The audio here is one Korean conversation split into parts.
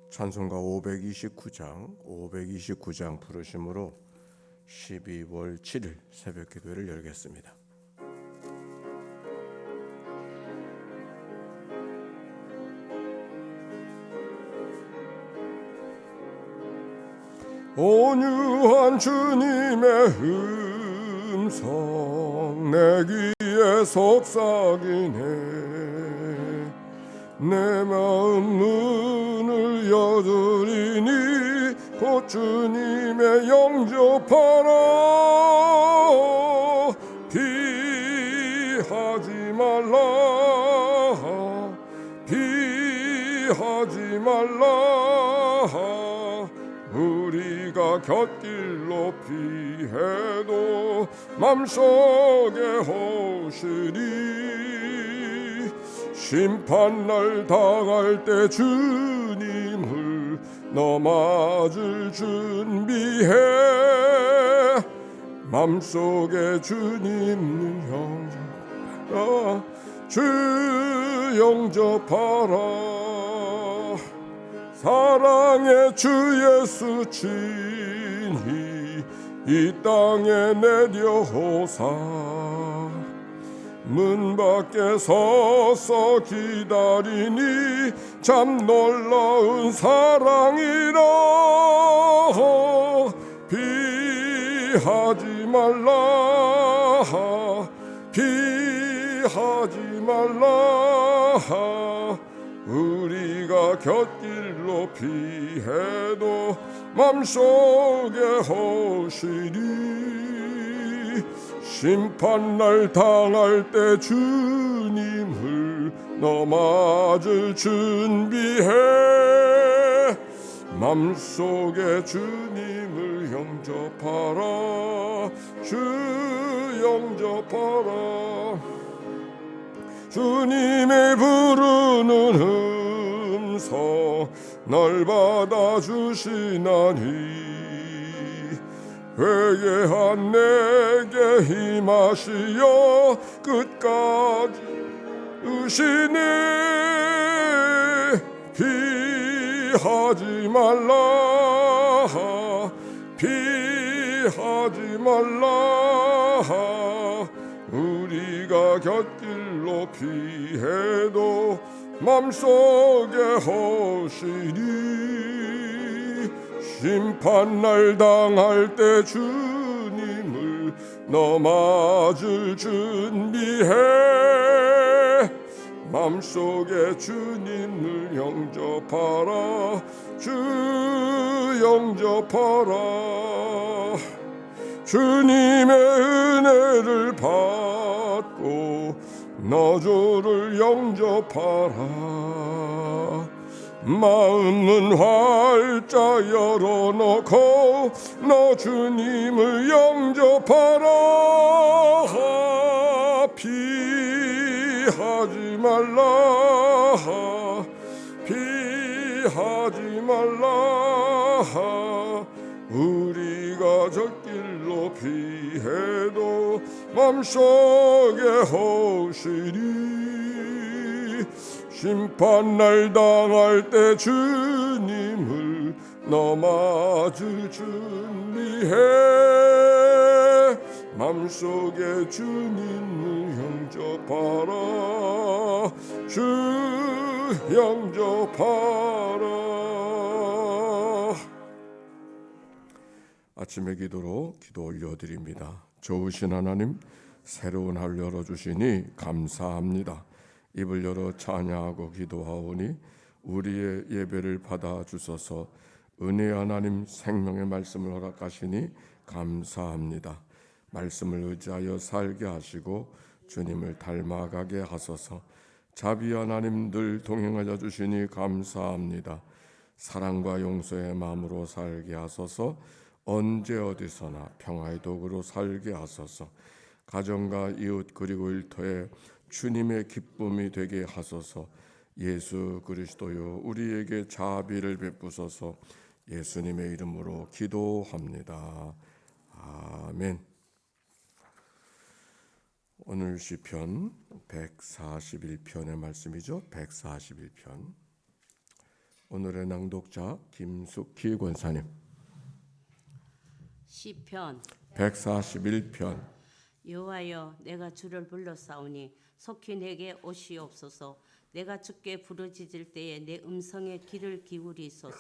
찬송가 529장 부르심으로 12월 7일 새벽 기도회를 열겠습니다. 온유한 주님의 음성 내 귀에 속삭이네. 내 마음 문을 여드리니 곧 주님의 영접하라. 피하지 말라, 피하지 말라. 우리가 곁길로 피해도 맘속에 호시리. 심판날 당할 때 주님을 너 맞을 준비해. 맘속에 주님을 영접하라, 주 영접하라. 사랑의 주 예수 친히 이 땅에 내려오사. 문 밖에 서서 기다리니 참 놀라운 사랑이라. 피하지 말라, 피하지 말라. 우리가 곁길로 피해도 맘속에 호시리. 심판날 당할 때 주님을 너 맞을 준비해. 맘속에 주님을 영접하라, 주 영접하라. 주님의 부르는 음성 널 받아주시나니. 회개한 내게 힘하시어 끝까지 으시네. 피하지 말라, 피하지 말라. 우리가 곁길로 피해도 맘속에 호시리. 심판날 당할 때 주님을 너 맞을 준비해. 맘속에 주님을 영접하라, 주 영접하라. 주님의 은혜를 받고 너조를 영접하라. 마음은 활짝 열어놓고 너 주님을 영접하라. 피하지 말라, 피하지 말라. 우리가 젖길로 피해도 맘속에 호시리. 심판날 당할 때 주님을 너 맞을 준비해. 맘속에 주님을 영접하라, 주 영접하라. 아침의 기도로 기도 올려드립니다. 좋으신 하나님, 새로운 하루 열어주시니 감사합니다. 입을 열어 찬양하고 기도하오니 우리의 예배를 받아주소서. 은혜의 하나님, 생명의 말씀을 허락하시니 감사합니다. 말씀을 의지하여 살게 하시고 주님을 닮아가게 하소서. 자비 하나님, 늘 동행하여 주시니 감사합니다. 사랑과 용서의 마음으로 살게 하소서. 언제 어디서나 평화의 도구로 살게 하소서. 가정과 이웃 그리고 일터에 주님의 기쁨이 되게 하소서. 예수 그리스도여, 우리에게 자비를 베푸소서. 예수님의 이름으로 기도합니다. 아멘. 오늘 시편 141편의 말씀이죠. 141편 오늘의 낭독자 김숙희 권사님. 시편 141편. 여호와여, 내가 주를 불러싸우니 속히 내게 오시옵소서. 내가 주께 부르짖을 때에 내 음성에 귀를 기울이소서.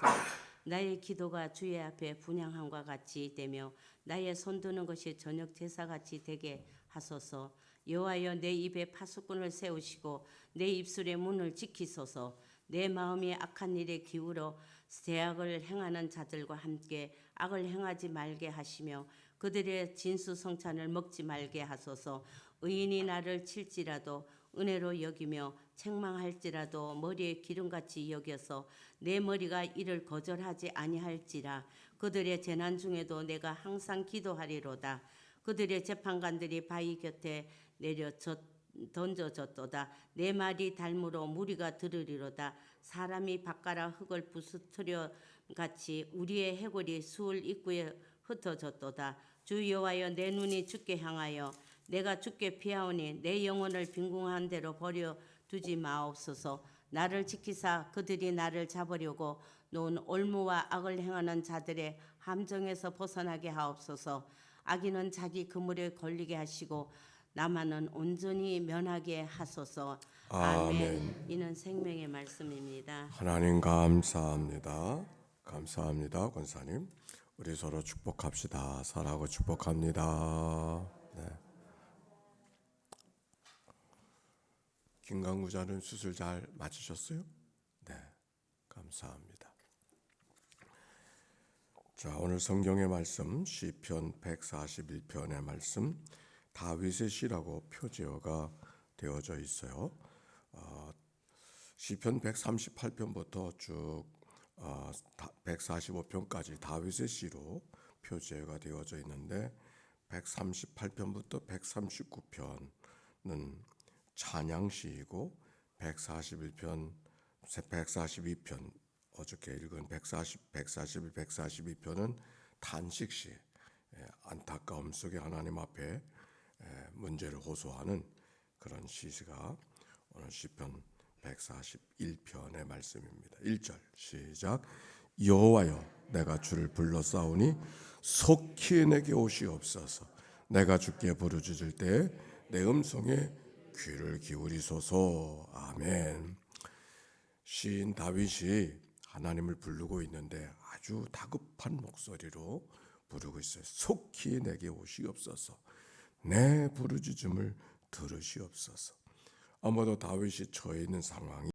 나의 기도가 주의 앞에 분향함과 같이 되며 나의 손드는 것이 저녁 제사같이 되게 하소서. 여호와여, 내 입에 파수꾼을 세우시고 내 입술의 문을 지키소서. 내 마음이 악한 일에 기울어 죄악을 행하는 자들과 함께 악을 행하지 말게 하시며 그들의 진수성찬을 먹지 말게 하소서. 의인이 나를 칠지라도 은혜로 여기며 책망할지라도 머리에 기름같이 여겨서 내 머리가 이를 거절하지 아니할지라. 그들의 재난 중에도 내가 항상 기도하리로다. 그들의 재판관들이 바위 곁에 내려 던져졌도다. 내 말이 달무로 무리가 들으리로다. 사람이 바깥 흙을 부스트려 같이 우리의 해골이 수을 입구에 흩어졌도다. 주 여호와여, 내 눈이 주께 향하여 내가 주께 피하오니 내 영혼을 빈궁한 대로 버려 두지 마옵소서. 나를 지키사 그들이 나를 잡으려고 놓은 올무와 악을 행하는 자들의 함정에서 벗어나게 하옵소서. 악인은 자기 그물에 걸리게 하시고 나만은 온전히 면하게 하소서. 아멘. 이는 생명의 말씀입니다. 하나님 감사합니다. 감사합니다, 권사님. 우리 서로 축복합시다. 사랑하고 축복합니다. 네. 김강구자는 수술 잘 마치셨어요? 네, 감사합니다. 자, 오늘 성경의 말씀 시편 141편의 말씀 다윗의 시라고 표제어가 되어져 있어요. 시편 138편부터 쭉 145편까지 다윗의 시로 표제가 되어져 있는데 138편부터 139편은 찬양시이고 141편, 142편 어저께 읽은 141, 142편은 탄식시, 안타까움 속에 하나님 앞에 문제를 호소하는 그런 시가 오늘 시편 141편의 말씀입니다. 1절 시작. 여호와여, 내가 주를 불러싸우니 속히 내게 오시옵소서. 내가 주께 부르짖을 때 내 음성에 귀를 기울이소서. 아멘. 시인 다윗이 하나님을 부르고 있는데 아주 다급한 목소리로 부르고 있어요. 속히 내게 오시옵소서. 내 부르짖음을 들으시옵소서. 아마도 다윗이 처해 있는 상황이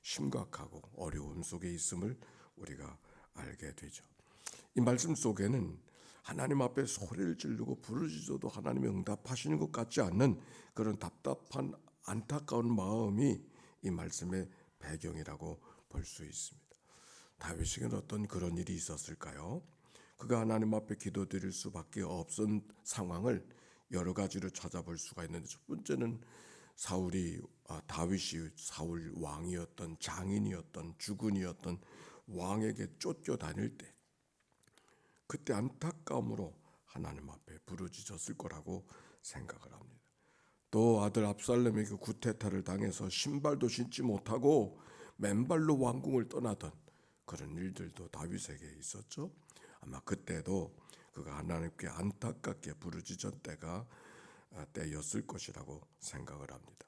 심각하고 어려움 속에 있음을 우리가 알게 되죠. 이 말씀 속에는 하나님 앞에 소리를 지르고 부르짖어도 하나님이 응답하시는 것 같지 않는 그런 답답한 안타까운 마음이 이 말씀의 배경이라고 볼 수 있습니다. 다윗에게는 어떤 그런 일이 있었을까요? 그가 하나님 앞에 기도드릴 수밖에 없은 상황을 여러 가지로 찾아볼 수가 있는데, 첫 번째는 다윗이 사울 왕이었던 장인이었던 주군이었던 왕에게 쫓겨다닐 때 그때 안타까움으로 하나님 앞에 부르짖었을 거라고 생각을 합니다. 또 아들 압살롬에게 구테타를 당해서 신발도 신지 못하고 맨발로 왕궁을 떠나던 그런 일들도 다윗에게 있었죠. 아마 그때도 그가 하나님께 안타깝게 부르짖은 때였을 것이라고 생각을 합니다.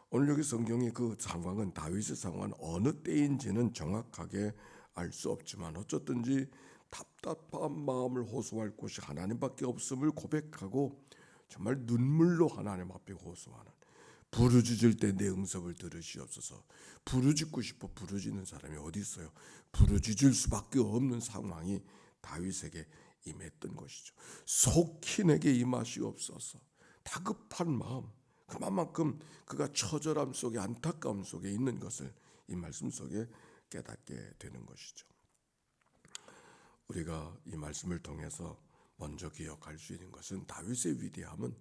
오늘 여기 성경이 그 상황은 다윗의 상황은 어느 때인지는 정확하게 알 수 없지만 어쨌든지 답답한 마음을 호소할 곳이 하나님밖에 없음을 고백하고 정말 눈물로 하나님 앞에 호소하는, 부르짖을 때 내 응답을 들으시옵소서. 부르짖고 싶어 부르짖는 사람이 어디 있어요? 부르짖을 수밖에 없는 상황이 다윗에게 임했던 것이죠. 속히 내게 임하시옵소서. 다급한 마음, 그만큼 그가 처절함 속에 안타까움 속에 있는 것을 이 말씀 속에 깨닫게 되는 것이죠. 우리가 이 말씀을 통해서 먼저 기억할 수 있는 것은 다윗의 위대함은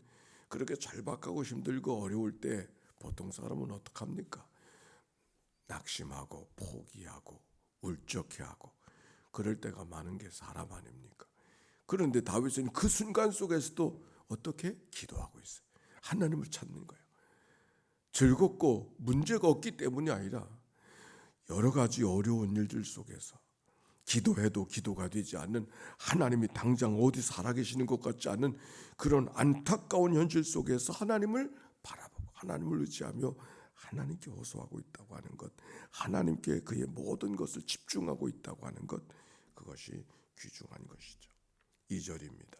그렇게 절박하고 힘들고 어려울 때 보통 사람은 어떡합니까? 낙심하고 포기하고 울적해하고 그럴 때가 많은 게 사람 아닙니까? 그런데 다윗은 그 순간 속에서도 어떻게 기도하고 있어요? 하나님을 찾는 거예요. 즐겁고 문제가 없기 때문이 아니라 여러 가지 어려운 일들 속에서 기도해도 기도가 되지 않는, 하나님이 당장 어디 살아계시는 것 같지 않은 그런 안타까운 현실 속에서 하나님을 바라보고 하나님을 의지하며 하나님께 호소하고 있다고 하는 것, 하나님께 그의 모든 것을 집중하고 있다고 하는 것, 그것이 귀중한 것이죠. 2절입니다.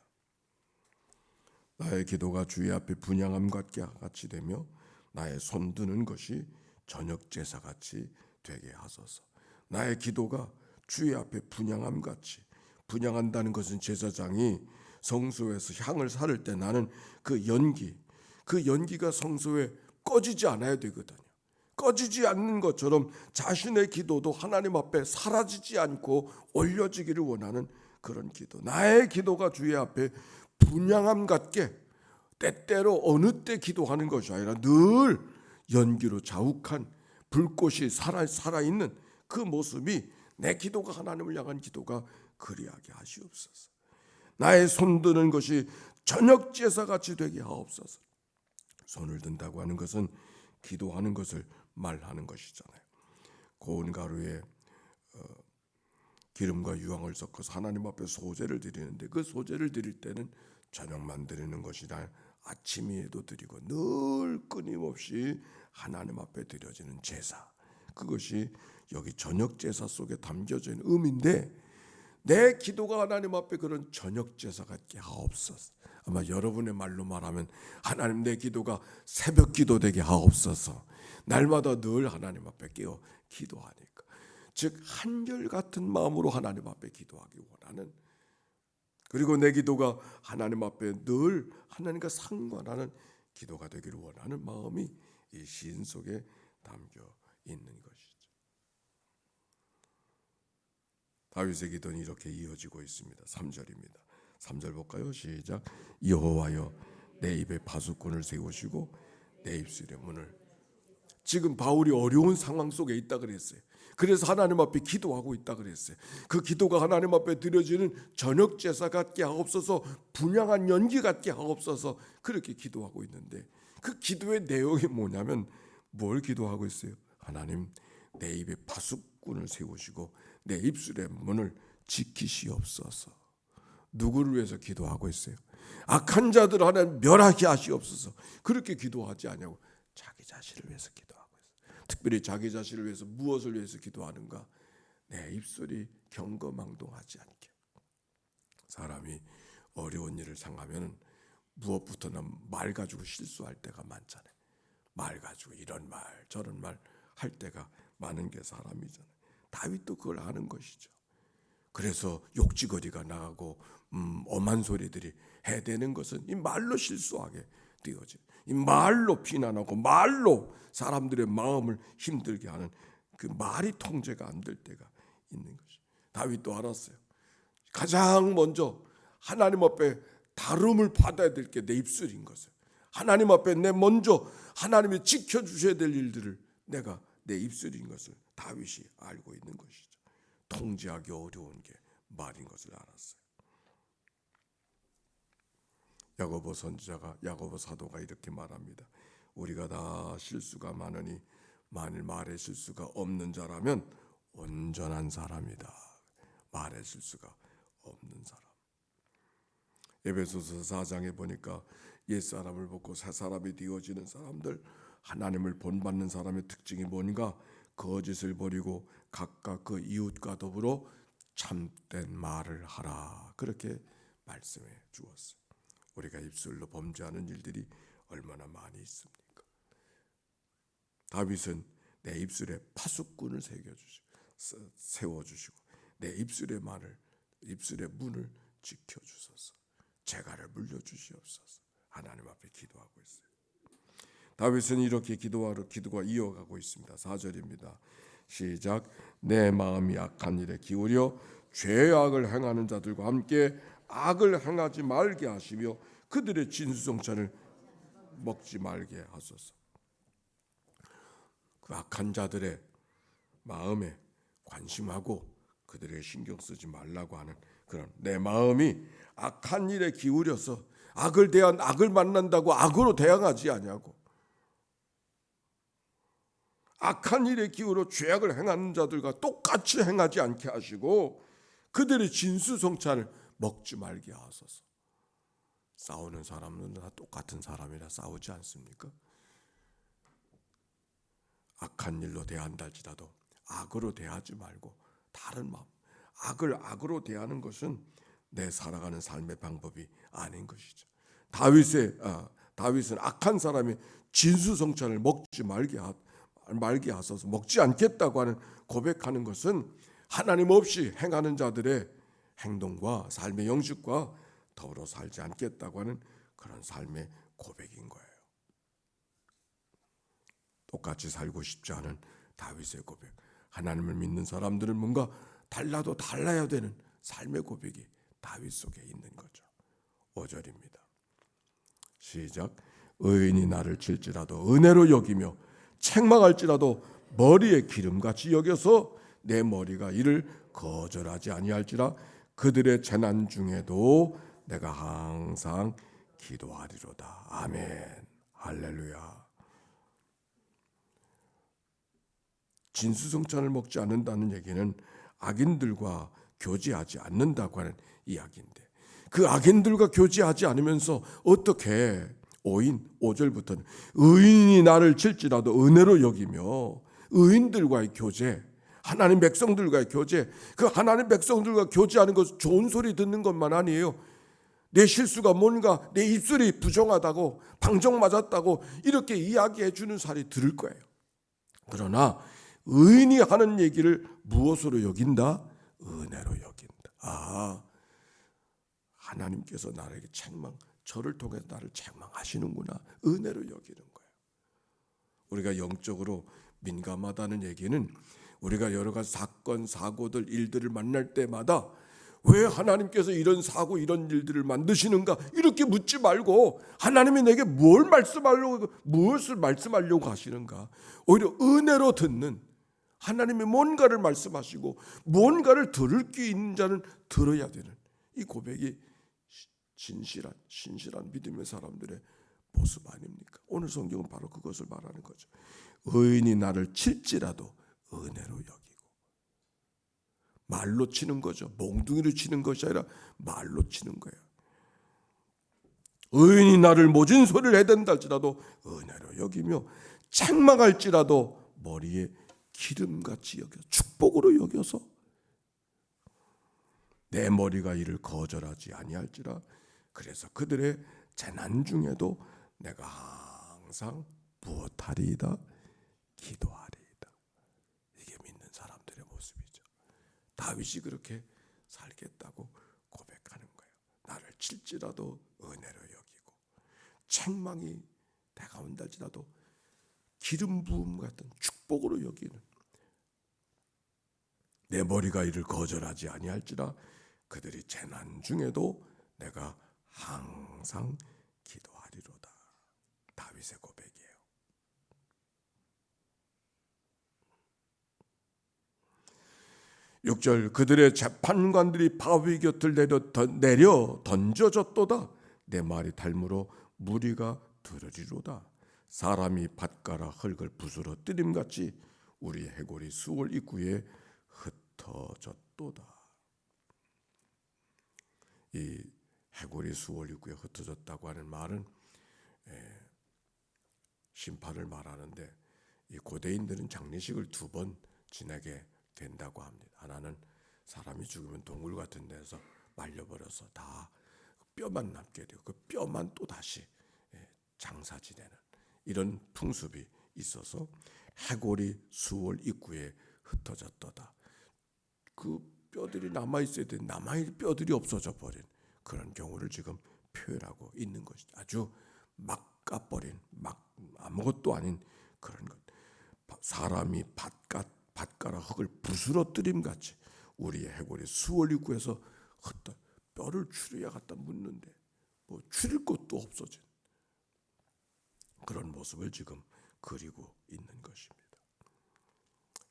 나의 기도가 주의 앞에 분향함과 같이 되며 나의 손드는 것이 저녁 제사같이 되게 하소서. 나의 기도가 주의 앞에 분향함같이, 분향한다는 것은 제사장이 성소에서 향을 사를 때 나는 그 연기가 성소에 꺼지지 않아야 되거든요. 꺼지지 않는 것처럼 자신의 기도도 하나님 앞에 사라지지 않고 올려지기를 원하는 그런 기도, 나의 기도가 주의 앞에 분향함 같게, 때때로 어느 때 기도하는 것이 아니라 늘 연기로 자욱한 불꽃이 살아있는 그 모습이, 내 기도가 하나님을 향한 기도가 그리하게 하시옵소서. 나의 손드는 것이 저녁 제사같이 되게 하옵소서. 손을 든다고 하는 것은 기도하는 것을 말하는 것이잖아요. 고운 가루에 기름과 유황을 섞어서 하나님 앞에 소제를 드리는데, 그 소제를 드릴 때는 저녁만 드리는 것이나 아침에도 드리고 늘 끊임없이 하나님 앞에 드려지는 제사, 그것이 여기 저녁 제사 속에 담겨져 있는 의미인데, 내 기도가 하나님 앞에 그런 저녁 제사 같게 하옵소서. 아마 여러분의 말로 말하면 하나님, 내 기도가 새벽 기도 되게 하옵소서. 날마다 늘 하나님 앞에 깨어 기도하니까, 즉 한결같은 마음으로 하나님 앞에 기도하기 원하는, 그리고 내 기도가 하나님 앞에 늘 하나님과 상관하는 기도가 되기를 원하는 마음이 이 시인 속에 담겨 있는 것이죠. 다윗의 기도는 이렇게 이어지고 있습니다. 3절입니다. 3절 볼까요? 시작. 여호와여, 내 입에 파수꾼을 세우시고 내 입술의 문을. 지금 바울이 어려운 상황 속에 있다 그랬어요. 그래서 하나님 앞에 기도하고 있다 그랬어요. 그 기도가 하나님 앞에 드려지는 저녁 제사 같게 하옵소서, 분향한 연기 같게 하옵소서, 그렇게 기도하고 있는데, 그 기도의 내용이 뭐냐면, 뭘 기도하고 있어요? 하나님, 내 입에 파수꾼을 세우시고 내 입술의 문을 지키시옵소서. 누구를 위해서 기도하고 있어요? 악한 자들 하나님 멸하게 하시옵소서. 그렇게 기도하지 않냐고, 자기 자신을 위해서 기도하고 있어요. 특별히 자기 자신을 위해서 무엇을 위해서 기도하는가? 내 입술이 경거망동하지 않게. 사람이 어려운 일을 당하면 무엇부터나 말 가지고 실수할 때가 많잖아요. 말 가지고 이런 말 저런 말 할 때가 많은 게 사람이잖아요. 다윗도 그걸 하는 것이죠. 그래서 욕지거리가 나가고 엄한 소리들이 해대는 것은 이 말로 실수하게 되어져요. 이 말로 비난하고 말로 사람들의 마음을 힘들게 하는 그 말이 통제가 안 될 때가 있는 것이죠. 다윗도 알았어요. 가장 먼저 하나님 앞에 다름을 받아야 될 게 내 입술인 것을, 하나님 앞에 내 먼저 하나님이 지켜주셔야 될 일들을 내가 내 입술인 것을 다윗이 알고 있는 것이죠. 통제하기 어려운 게 말인 것을 알았어요. 야고보 선지자가, 야고보 사도가 이렇게 말합니다. 우리가 다 실수가 많으니 만일 말에 실수가 없는 자라면 온전한 사람이다. 말에 실수가 없는 사람. 에베소서 4장에 보니까 옛사람을 벗고 새사람이 되어지는 사람들, 하나님을 본받는 사람의 특징이 뭔가? 거짓을 버리고 각각 그 이웃과 더불어 참된 말을 하라. 그렇게 말씀해 주었어요. 우리가 입술로 범죄하는 일들이 얼마나 많이 있습니까? 다윗은 내 입술에 파수꾼을 세워주시고 내 입술의 말을, 입술의 문을 지켜주소서. 재갈을 물려주시옵소서. 하나님 앞에 기도하고 있어요. 다윗은 이렇게 기도가 이어가고 있습니다. 4절입니다. 시작. 내 마음이 악한 일에 기울여 죄악을 행하는 자들과 함께 악을 행하지 말게 하시며 그들의 진수성찬을 먹지 말게 하소서. 그 악한 자들의 마음에 관심하고 그들에게 신경 쓰지 말라고 하는 그런, 내 마음이 악한 일에 기울여서 악을 만난다고 악으로 대항하지 아니하고, 악한 일의 기후로 죄악을 행하는 자들과 똑같이 행하지 않게 하시고 그들의 진수성찬을 먹지 말게 하소서. 싸우는 사람은 다 똑같은 사람이라 싸우지 않습니까? 악한 일로 대한다 할지라도 악으로 대하지 말고 다른 마음, 악을 악으로 대하는 것은 내 살아가는 삶의 방법이 아닌 것이죠. 다윗은 악한 사람이 진수성찬을 먹지 말게 하소서, 먹지 않겠다고 하는 고백하는 것은 하나님 없이 행하는 자들의 행동과 삶의 영식과 더불어 살지 않겠다고 하는 그런 삶의 고백인 거예요. 똑같이 살고 싶지 않은 다윗의 고백. 하나님을 믿는 사람들은 뭔가 달라도 달라야 되는 삶의 고백이 다윗 속에 있는 거죠. 5절입니다. 시작. 의인이 나를 칠지라도 은혜로 여기며 책망할지라도 머리에 기름같이 여겨서 내 머리가 이를 거절하지 아니할지라. 그들의 재난 중에도 내가 항상 기도하리로다. 아멘. 할렐루야. 진수성찬을 먹지 않는다는 얘기는 악인들과 교제하지 않는다고 하는 이야기인데, 그 악인들과 교제하지 않으면서 어떻게 5절부터는 의인이 나를 칠지라도 은혜로 여기며, 의인들과의 교제, 하나님 백성들과의 교제, 그 하나님 백성들과 교제하는 것 좋은 소리 듣는 것만 아니에요. 내 실수가 뭔가, 내 입술이 부정하다고, 방정 맞았다고 이렇게 이야기해 주는 사람이 들을 거예요. 그러나 의인이 하는 얘기를 무엇으로 여긴다? 은혜로 여긴다. 하나님께서 나에게 저를 통해서 나를 책망하시는구나. 은혜로 여기는 거예요. 우리가 영적으로 민감하다는 얘기는 우리가 여러 가지 사건, 사고들, 일들을 만날 때마다 왜 하나님께서 이런 사고, 이런 일들을 만드시는가 이렇게 묻지 말고 하나님이 내게 무엇을 말씀하려고 하시는가, 오히려 은혜로 듣는, 하나님이 뭔가를 말씀하시고 뭔가를 들을 귀 있는 자는 들어야 되는 이 고백이 신실한 믿음의 사람들의 모습 아닙니까? 오늘 성경은 바로 그것을 말하는 거죠. 의인이 나를 칠지라도 은혜로 여기고, 말로 치는 거죠. 몽둥이로 치는 것이 아니라 말로 치는 거예요. 의인이 나를 모진 소리를 해댄다 할지라도 은혜로 여기며 책망할지라도 머리에 기름같이 여겨 축복으로 여겨서 내 머리가 이를 거절하지 아니할지라. 그래서 그들의 재난 중에도 내가 항상 무엇하리이다? 기도하리이다. 이게 믿는 사람들의 모습이죠. 다윗이 그렇게 살겠다고 고백하는 거예요. 나를 칠지라도 은혜로 여기고, 책망이 다가온다지라도 기름 부음 같은 축복으로 여기는, 내 머리가 이를 거절하지 아니할지라. 그들이 재난 중에도 내가 항상 기도하리로다. 다윗의 고백이에요. 6절. 그들의 재판관들이 바위 곁을 내려 던져졌도다. 내 말이 닮으로 무리가 들으리로다. 사람이 밭가라 흙을 부스러 뜨림같이 우리 해골이 수월 입구에 흩어졌도다. 이 해골이 수월 입구에 흩어졌다고 하는 말은 심판을 말하는데, 이 고대인들은 장례식을 2번 지내게 된다고 합니다. 하나는 사람이 죽으면 동굴 같은 데서 말려버려서 다 뼈만 남게 되고 그 뼈만 또 다시 장사 지내는 이런 풍습이 있어서 해골이 수월 입구에 흩어졌도다. 그 뼈들이 남아있어야 되는 남아있는 뼈들이 없어져 버린 그런 경우를 지금 표현하고 있는 것이죠. 아주 막 까버린, 막 아무것도 아닌 그런 것. 사람이 밭가라 흙을 부스러뜨림 같이 우리의 해골이 수월 입구에서 뼈를 추려야 갖다 묻는데 뭐 추릴 것도 없어진 그런 모습을 지금 그리고 있는 것입니다.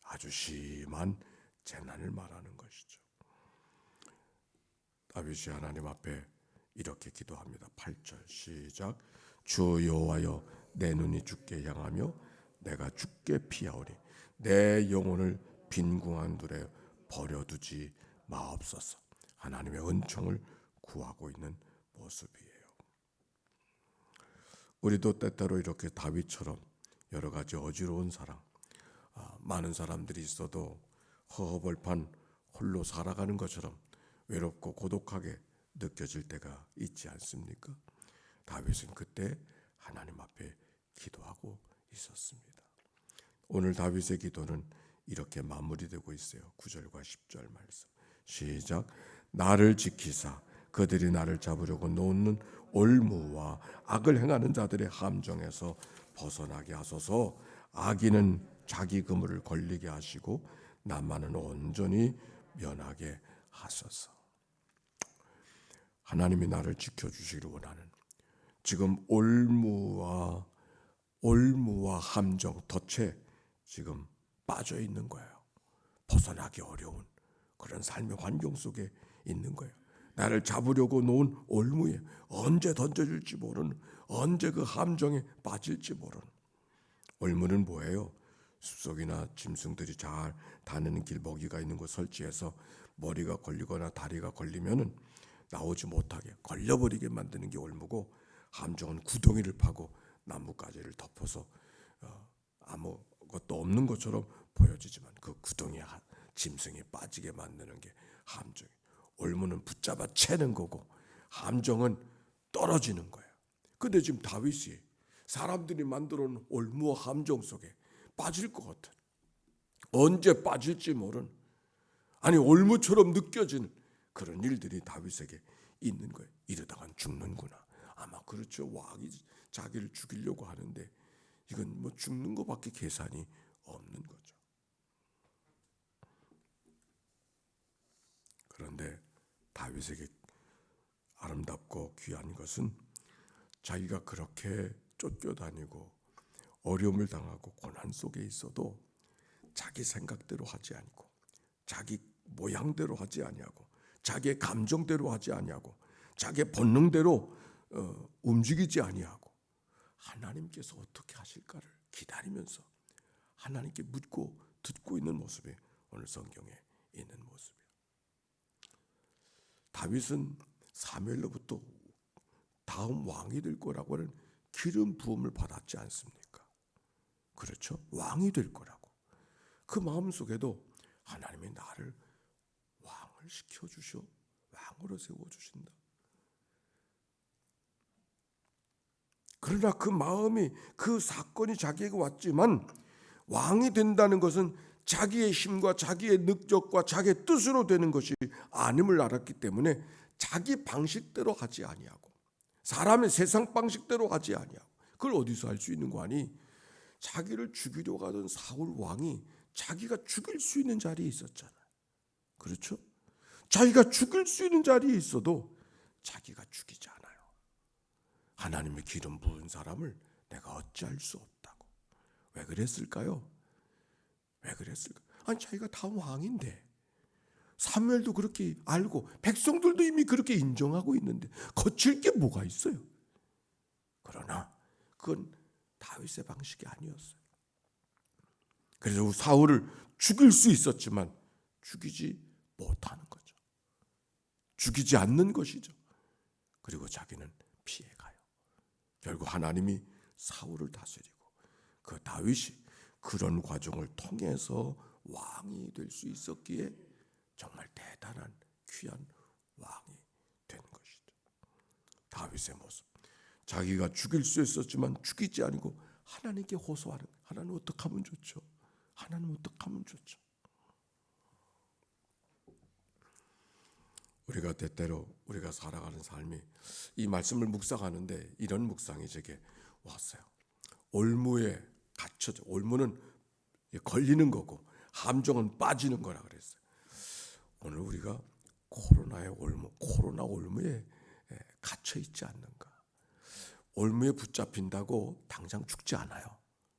아주 심한 재난을 말하는 것이죠. 다윗이 하나님 앞에 이렇게 기도합니다. 8절 시작. 주 여호와여, 내 눈이 주께 향하며 내가 죽게 피하오리. 내 영혼을 빈궁한 들에 버려두지 마옵소서. 하나님의 은총을 구하고 있는 모습이에요. 우리도 때때로 이렇게 다윗처럼 여러 가지 어지러운 사랑, 많은 사람들이 있어도 허허벌판 홀로 살아가는 것처럼 외롭고 고독하게 느껴질 때가 있지 않습니까? 다윗은 그때 하나님 앞에 기도하고 있었습니다. 오늘 다윗의 기도는 이렇게 마무리되고 있어요. 9절과 10절 말씀. 시작. 나를 지키사 그들이 나를 잡으려고 놓는 올무와 악을 행하는 자들의 함정에서 벗어나게 하소서. 악인은 자기 그물을 걸리게 하시고 나만은 온전히 면하게 하소서. 하나님이 나를 지켜주시기를 원하는, 지금 올무와 함정, 덫에 지금 빠져 있는 거예요. 벗어나기 어려운 그런 삶의 환경 속에 있는 거예요. 나를 잡으려고 놓은 올무에 언제 던져질지 모르는, 언제 그 함정에 빠질지 모르는. 올무는 뭐예요? 숲속이나 짐승들이 잘 다니는 길, 먹이가 있는 곳 설치해서 머리가 걸리거나 다리가 걸리면은 나오지 못하게 걸려버리게 만드는 게 올무고, 함정은 구덩이를 파고 나뭇가지를 덮어서 아무것도 없는 것처럼 보여지지만 그 구덩이에 짐승이 빠지게 만드는 게 함정이에요. 올무는 붙잡아 채는 거고 함정은 떨어지는 거예요. 근데 지금 다윗이 사람들이 만들어 놓은 올무와 함정 속에 빠질 것 같은, 언제 빠질지 모르는, 아니 올무처럼 느껴지는 그런 일들이 다윗에게 있는 거예요. 이러다간 죽는구나. 아마 그렇죠. 왕이 자기를 죽이려고 하는데 이건 뭐 죽는 것밖에 계산이 없는 거죠. 그런데 다윗에게 아름답고 귀한 것은 자기가 그렇게 쫓겨다니고 어려움을 당하고 고난 속에 있어도 자기 생각대로 하지 않고 자기 모양대로 하지 아니하고 자기의 감정대로 하지 아니하고 자기의 본능대로 움직이지 아니하고 하나님께서 어떻게 하실까를 기다리면서 하나님께 묻고 듣고 있는 모습이 오늘 성경에 있는 모습이에요. 다윗은 사무엘로부터 다음 왕이 될 거라고 하는 기름 부음을 받았지 않습니까? 그렇죠? 왕이 될 거라고. 그 마음속에도 하나님이 나를 왕을 시켜주셔, 왕으로 세워주신다. 그러나 그 마음이, 그 사건이 자기에게 왔지만 왕이 된다는 것은 자기의 힘과 자기의 능력과 자기의 뜻으로 되는 것이 아님을 알았기 때문에 자기 방식대로 하지 아니하고 사람의 세상 방식대로 하지 아니하고, 그걸 어디서 할 수 있는 거 아니? 자기를 죽이려고 하던 사울 왕이 자기가 죽일 수 있는 자리에 있었잖아요. 그렇죠? 자기가 죽일 수 있는 자리에 있어도 자기가 죽이지 않아요. 하나님의 기름 부은 사람을 내가 어찌할 수 없다고. 왜 그랬을까요? 왜 그랬을까? 아니 자기가 다음 왕인데, 사무엘도 그렇게 알고 백성들도 이미 그렇게 인정하고 있는데 거칠 게 뭐가 있어요? 그러나 그건 다윗의 방식이 아니었어요. 그래서 사울을 죽일 수 있었지만 죽이지 못하는 거죠. 죽이지 않는 것이죠. 그리고 자기는 피해가요. 결국 하나님이 사울을 다스리고 그 다윗이 그런 과정을 통해서 왕이 될 수 있었기에 정말 대단한 귀한 왕이 된 것이죠. 다윗의 모습, 자기가 죽일 수 있었지만 죽이지 아니고 하나님께 호소하는, 하나님 어떻게 하면 좋죠? 하나님 어떻게 하면 좋죠? 우리가 때때로 우리가 살아가는 삶이, 이 말씀을 묵상하는데 이런 묵상이 제게 왔어요. 올무에 갇혀져, 올무는 걸리는 거고 함정은 빠지는 거라 그랬어요. 오늘 우리가 코로나의 올무, 코로나 올무에 갇혀 있지 않는가? 올무에 붙잡힌다고 당장 죽지 않아요.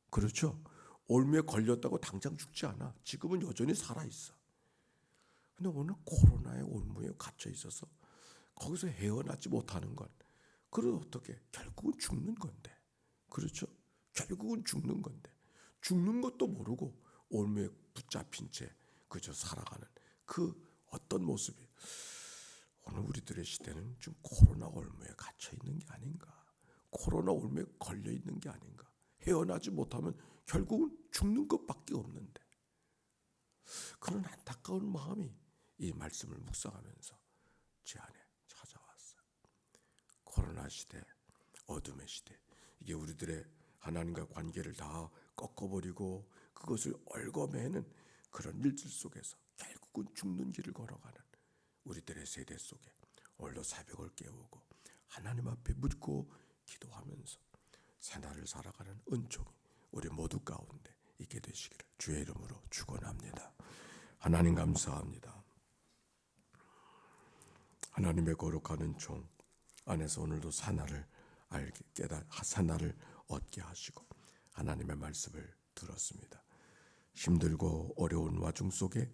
그렇죠? 올무에 걸렸다고 당장 죽지 않아. 지금은 여전히 살아 있어. 근데 오늘 코로나의 올무에 갇혀 있어서 거기서 헤어나지 못하는 건, 그럼 어떻게? 결국은 죽는 건데. 그렇죠? 결국은 죽는 건데. 죽는 것도 모르고 올무에 붙잡힌 채 그저 살아가는 그 어떤 모습이 오늘 우리들의 시대는 지금 코로나 올무에 갇혀 있는 게 아닌가, 코로나 올무에 걸려 있는 게 아닌가. 헤어나지 못하면 결국은 죽는 것밖에 없는데, 그런 안타까운 마음이 이 말씀을 묵상하면서 제 안에 찾아왔어요. 코로나 시대, 어둠의 시대, 이게 우리들의 하나님과 관계를 다 꺾어버리고 그것을 얽어매는 그런 일들 속에서 결국은 죽는 길을 걸어가는 우리들의 세대 속에 오늘도 새벽을 깨우고 하나님 앞에 묻고 기도하면서 새날을 살아가는 은총이 우리 모두 가운데 있게 되시기를 주의 이름으로 축원합니다. 하나님 감사합니다. 하나님의 거룩한 은총 안에서 오늘도 새날을 알게 새날을 얻게 하시고 하나님의 말씀을 들었습니다. 힘들고 어려운 와중 속에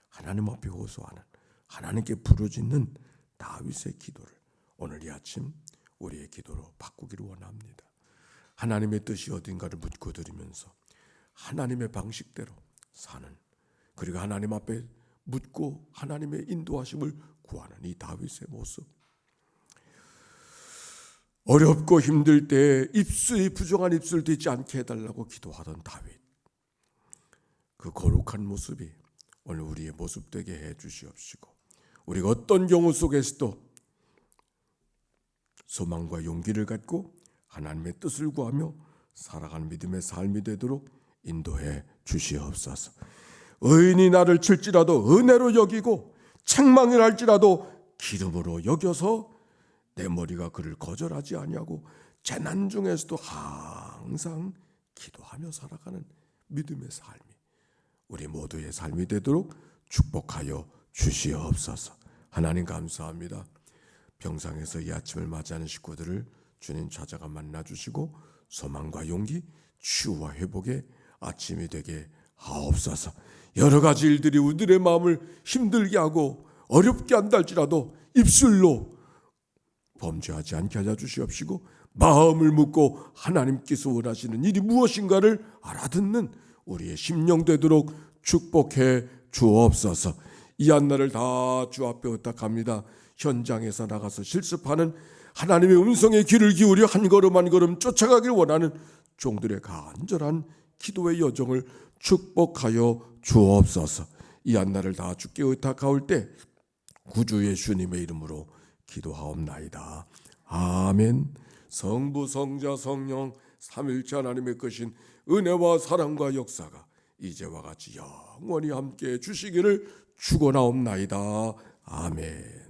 하나님 앞에 호소하는, 하나님께 부르짖는 다윗의 기도를 오늘 이 아침 우리의 기도로 바꾸기를 원합니다. 하나님의 뜻이 어딘가를 묻고 드리면서 하나님의 방식대로 사는, 그리고 하나님 앞에 묻고 하나님의 인도하심을 구하는 이 다윗의 모습, 어렵고 힘들 때 입술이 부정한 입술도 있지 않게 해달라고 기도하던 다윗, 그 거룩한 모습이 오늘 우리의 모습 되게 해 주시옵시고, 우리가 어떤 경우 속에서도 소망과 용기를 갖고 하나님의 뜻을 구하며 살아가는 믿음의 삶이 되도록 인도해 주시옵소서. 의인이 나를 칠지라도 은혜로 여기고 책망을 할지라도 기름으로 여겨서 내 머리가 그를 거절하지 아니하고 재난 중에서도 항상 기도하며 살아가는 믿음의 삶이 우리 모두의 삶이 되도록 축복하여 주시옵소서. 하나님 감사합니다. 병상에서 이 아침을 맞이하는 식구들을 주님 찾아가 만나주시고 소망과 용기, 치유와 회복의 아침이 되게 하옵소서. 여러 가지 일들이 우리들의 마음을 힘들게 하고 어렵게 한다 할지라도 입술로 범죄하지 않게 하여 주시옵시고, 마음을 묻고 하나님께서 원하시는 일이 무엇인가를 알아듣는 우리의 심령 되도록 축복해 주옵소서. 이 한날을 다 주 앞에 의탁합니다. 현장에서 나가서 실습하는 하나님의 음성에 귀를 기울여 한 걸음 한 걸음 쫓아가길 원하는 종들의 간절한 기도의 여정을 축복하여 주옵소서. 이 한날을 다 주께 의탁하올 때 구주 예수님의 이름으로 기도하옵나이다. 아멘. 성부 성자 성령 삼일체 하나님의 크신 은혜와 사랑과 역사가 이제와 같이 영원히 함께 주시기를 축원하옵나이다. 아멘.